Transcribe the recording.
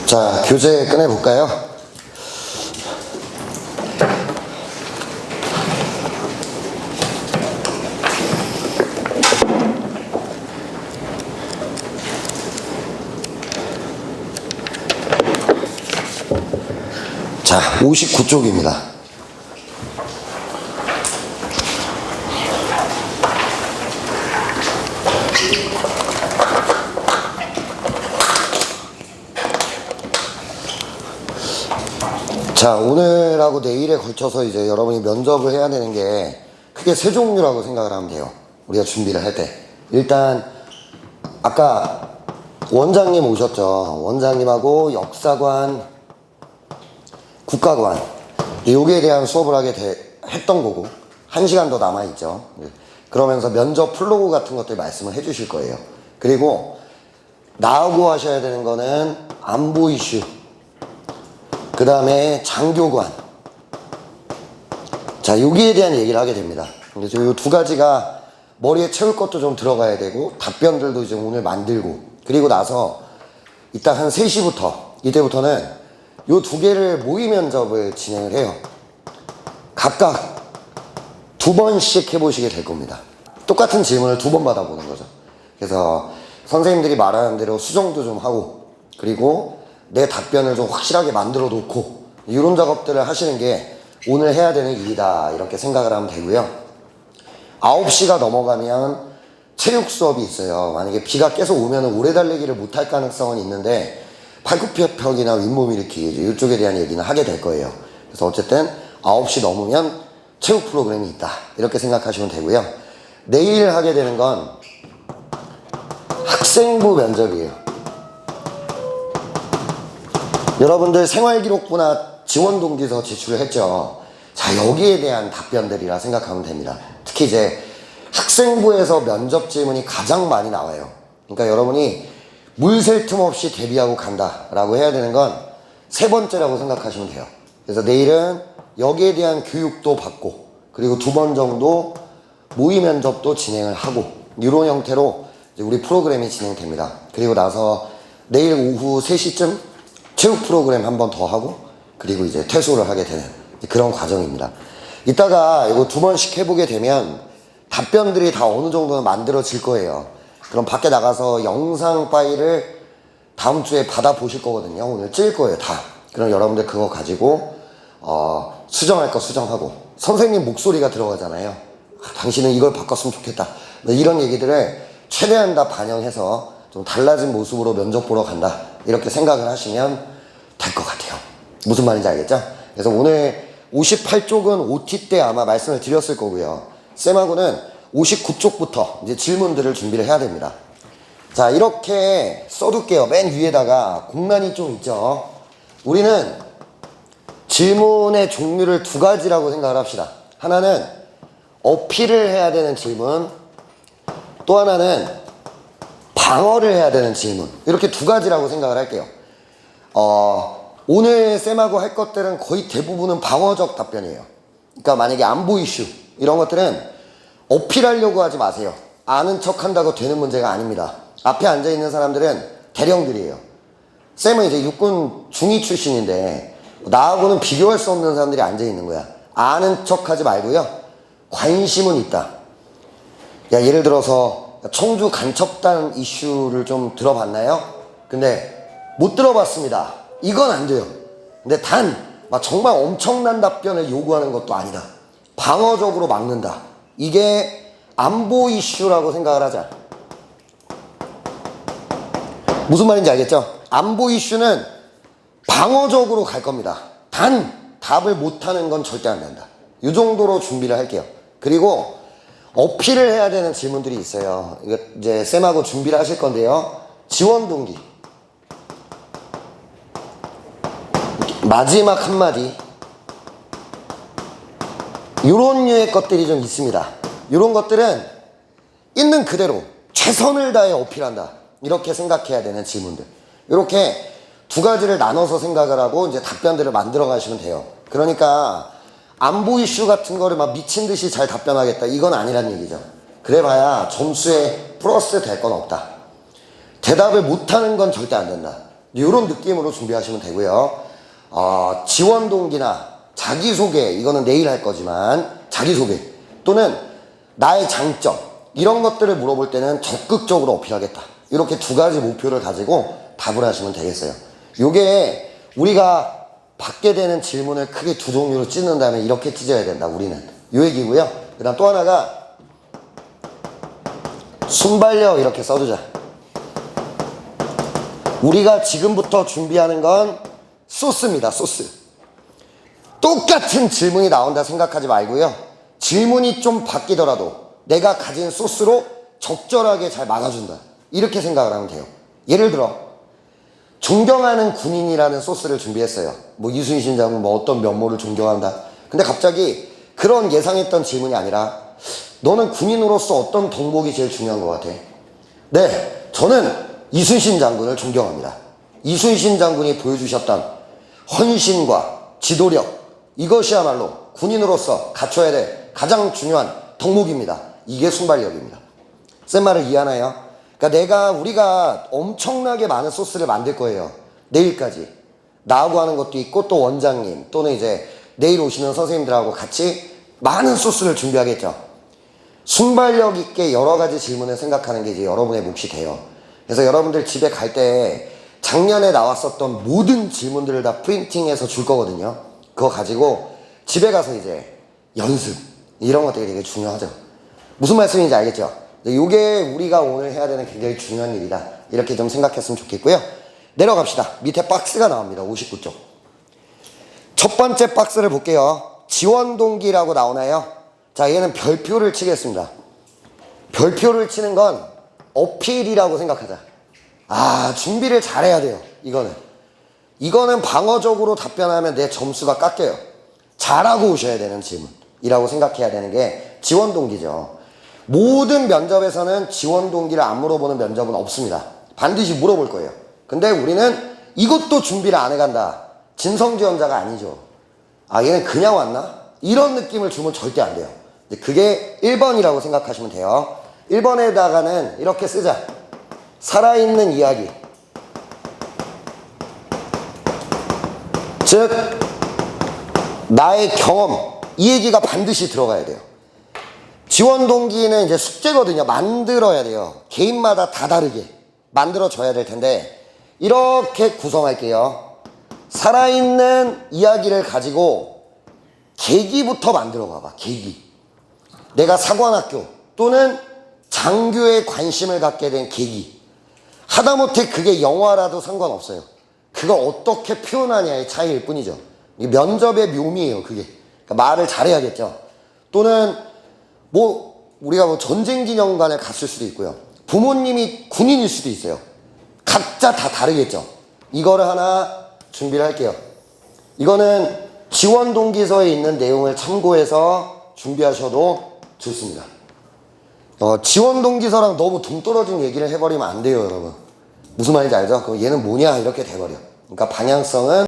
자, 교재 꺼내볼까요? 자, 59쪽입니다. 자, 오늘하고 내일에 걸쳐서 이제 여러분이 면접을 해야 되는 게 크게 세 종류라고 생각을 하면 돼요. 우리가 준비를 할 때. 일단, 아까 원장님 오셨죠. 원장님하고 역사관, 국가관. 여기에 대한 수업을 했던 거고, 1시간 더 남아있죠. 그러면서 면접 플로우 같은 것들 말씀을 해주실 거예요. 그리고 나하고 하셔야 되는 거는 안보 이슈. 그 다음에 장교관. 자, 여기에 대한 얘기를 하게 됩니다. 그래서 이 두 가지가 머리에 채울 것도 좀 들어가야 되고, 답변들도 이제 오늘 만들고, 그리고 나서 이따 한 3시부터, 이때부터는 이 두 개를 모의 면접을 진행을 해요. 각각 2번씩 해보시게 될 겁니다. 똑같은 질문을 2번 받아보는 거죠. 그래서 선생님들이 말하는 대로 수정도 좀 하고, 그리고 내 답변을 좀 확실하게 만들어 놓고, 이런 작업들을 하시는 게 오늘 해야 되는 일이다, 이렇게 생각을 하면 되고요. 9시가 넘어가면 체육 수업이 있어요. 만약에 비가 계속 오면 오래 달리기를 못할 가능성은 있는데, 팔굽혀펴기나 윗몸 일으키기, 이쪽에 대한 얘기는 하게 될 거예요. 그래서 어쨌든 9시 넘으면 체육 프로그램이 있다, 이렇게 생각하시면 되고요. 내일 하게 되는 건 학생부 면접이에요. 여러분들 생활기록부나 지원동기서 제출을 했죠. 자, 여기에 대한 답변들이라 생각하면 됩니다. 특히 이제 학생부에서 면접 질문이 가장 많이 나와요. 그러니까 여러분이 물 셀 틈 없이 대비하고 간다라고 해야 되는 건 3번째라고 생각하시면 돼요. 그래서 내일은 여기에 대한 교육도 받고, 그리고 2번 정도 모의 면접도 진행을 하고, 이런 형태로 이제 우리 프로그램이 진행됩니다. 그리고 나서 내일 오후 3시쯤 체육 프로그램 한 번 더 하고, 그리고 이제 퇴소를 하게 되는 그런 과정입니다. 이따가 이거 2번씩 해보게 되면 답변들이 다 어느 정도는 만들어질 거예요. 그럼 밖에 나가서 영상 파일을 다음 주에 받아보실 거거든요. 오늘 찔 거예요, 다. 그럼 여러분들 그거 가지고 수정할 거 수정하고, 선생님 목소리가 들어가잖아요. 당신은 이걸 바꿨으면 좋겠다, 이런 얘기들을 최대한 다 반영해서 좀 달라진 모습으로 면접 보러 간다, 이렇게 생각을 하시면 될 것 같아요. 무슨 말인지 알겠죠? 그래서 오늘 58쪽은 OT 때 아마 말씀을 드렸을 거고요. 쌤하고는 59쪽부터 이제 질문들을 준비를 해야 됩니다. 자, 이렇게 써둘게요. 맨 위에다가 공란이 좀 있죠. 우리는 질문의 종류를 2가지라고 생각을 합시다. 하나는 어필을 해야 되는 질문, 또 하나는 방어를 해야 되는 질문. 이렇게 2가지라고 생각을 할게요. 오늘 쌤하고 할 것들은 거의 대부분은 방어적 답변이에요. 그러니까 만약에 안보 이슈 이런 것들은 어필하려고 하지 마세요. 아는 척 한다고 되는 문제가 아닙니다. 앞에 앉아있는 사람들은 대령들이에요. 쌤은 이제 육군 중위 출신인데 나하고는 비교할 수 없는 사람들이 앉아있는 거야. 아는 척 하지 말고요, 관심은 있다. 야, 예를 들어서 청주 간첩단 이슈를 좀 들어봤나요? 근데 못 들어봤습니다. 이건 안 돼요. 근데 막 정말 엄청난 답변을 요구하는 것도 아니다. 방어적으로 막는다. 이게 안보 이슈라고 생각을 하자. 무슨 말인지 알겠죠? 안보 이슈는 방어적으로 갈 겁니다. 단 답을 못하는 건 절대 안 된다. 이 정도로 준비를 할게요. 그리고 어필을 해야 되는 질문들이 있어요. 이거 이제 쌤하고 준비를 하실 건데요. 지원 동기. 마지막 한마디. 요런 류의 것들이 좀 있습니다. 요런 것들은 있는 그대로 최선을 다해 어필한다, 이렇게 생각해야 되는 질문들. 이렇게 2가지를 나눠서 생각을 하고 이제 답변들을 만들어 가시면 돼요. 그러니까 안보 이슈 같은 거를 막 미친 듯이 잘 답변하겠다, 이건 아니란 얘기죠. 그래봐야 점수에 플러스 될 건 없다. 대답을 못하는 건 절대 안 된다. 이런 느낌으로 준비하시면 되고요. 지원 동기나 자기소개, 이거는 내일 할 거지만 자기소개 또는 나의 장점 이런 것들을 물어볼 때는 적극적으로 어필하겠다. 이렇게 두 가지 목표를 가지고 답을 하시면 되겠어요. 요게 우리가 받게 되는 질문을 크게 두 종류로 찢는다면 이렇게 찢어야 된다. 우리는 요 얘기고요. 그 다음 또 하나가 순발력 이렇게 써두자. 우리가 지금부터 준비하는 건 소스입니다. 소스. 똑같은 질문이 나온다 생각하지 말고요. 질문이 좀 바뀌더라도 내가 가진 소스로 적절하게 잘 막아준다. 이렇게 생각을 하면 돼요. 예를 들어 존경하는 군인이라는 소스를 준비했어요. 뭐 이순신 장군 뭐 어떤 면모를 존경한다. 근데 갑자기 그런 예상했던 질문이 아니라 너는 군인으로서 어떤 덕목이 제일 중요한 것 같아? 네, 저는 이순신 장군을 존경합니다. 이순신 장군이 보여주셨던 헌신과 지도력, 이것이야말로 군인으로서 갖춰야 될 가장 중요한 덕목입니다. 이게 순발력입니다. 쓴 말을 이해하나요? 그러니까 우리가 엄청나게 많은 소스를 만들 거예요. 내일까지. 나하고 하는 것도 있고 또 원장님 또는 이제 내일 오시는 선생님들하고 같이 많은 소스를 준비하겠죠. 순발력 있게 여러 가지 질문을 생각하는 게 이제 여러분의 몫이 돼요. 그래서 여러분들 집에 갈 때 작년에 나왔었던 모든 질문들을 다 프린팅해서 줄 거거든요. 그거 가지고 집에 가서 이제 연습 이런 것들이 되게 중요하죠. 무슨 말씀인지 알겠죠? 이게 우리가 오늘 해야 되는 굉장히 중요한 일이다. 이렇게 좀 생각했으면 좋겠고요. 내려갑시다. 밑에 박스가 나옵니다. 59쪽. 첫 번째 박스를 볼게요. 지원 동기라고 나오나요? 자, 얘는 별표를 치겠습니다. 별표를 치는 건 어필이라고 생각하자. 준비를 잘해야 돼요. 이거는 방어적으로 답변하면 내 점수가 깎여요. 잘하고 오셔야 되는 질문이라고 생각해야 되는 게 지원 동기죠. 모든 면접에서는 지원 동기를 안 물어보는 면접은 없습니다. 반드시 물어볼 거예요. 근데 우리는 이것도 준비를 안 해간다. 진성지원자가 아니죠. 얘는 그냥 왔나? 이런 느낌을 주면 절대 안 돼요. 그게 1번이라고 생각하시면 돼요. 1번에다가는 이렇게 쓰자. 살아있는 이야기. 즉 나의 경험, 이 얘기가 반드시 들어가야 돼요. 지원 동기는 이제 숙제거든요. 만들어야 돼요. 개인마다 다 다르게 만들어져야 될 텐데 이렇게 구성할게요. 살아있는 이야기를 가지고 계기부터 만들어 봐봐. 계기. 내가 사관학교 또는 장교에 관심을 갖게 된 계기. 하다못해 그게 영화라도 상관없어요. 그걸 어떻게 표현하냐의 차이일 뿐이죠. 면접의 묘미예요. 그게. 그러니까 말을 잘해야겠죠. 또는 우리가 전쟁기념관을 갔을 수도 있고요. 부모님이 군인일 수도 있어요. 각자 다 다르겠죠. 이거를 하나 준비를 할게요. 이거는 지원 동기서에 있는 내용을 참고해서 준비하셔도 좋습니다. 지원 동기서랑 너무 동떨어진 얘기를 해버리면 안 돼요, 여러분. 무슨 말인지 알죠? 그럼 얘는 뭐냐 이렇게 돼버려. 그러니까 방향성은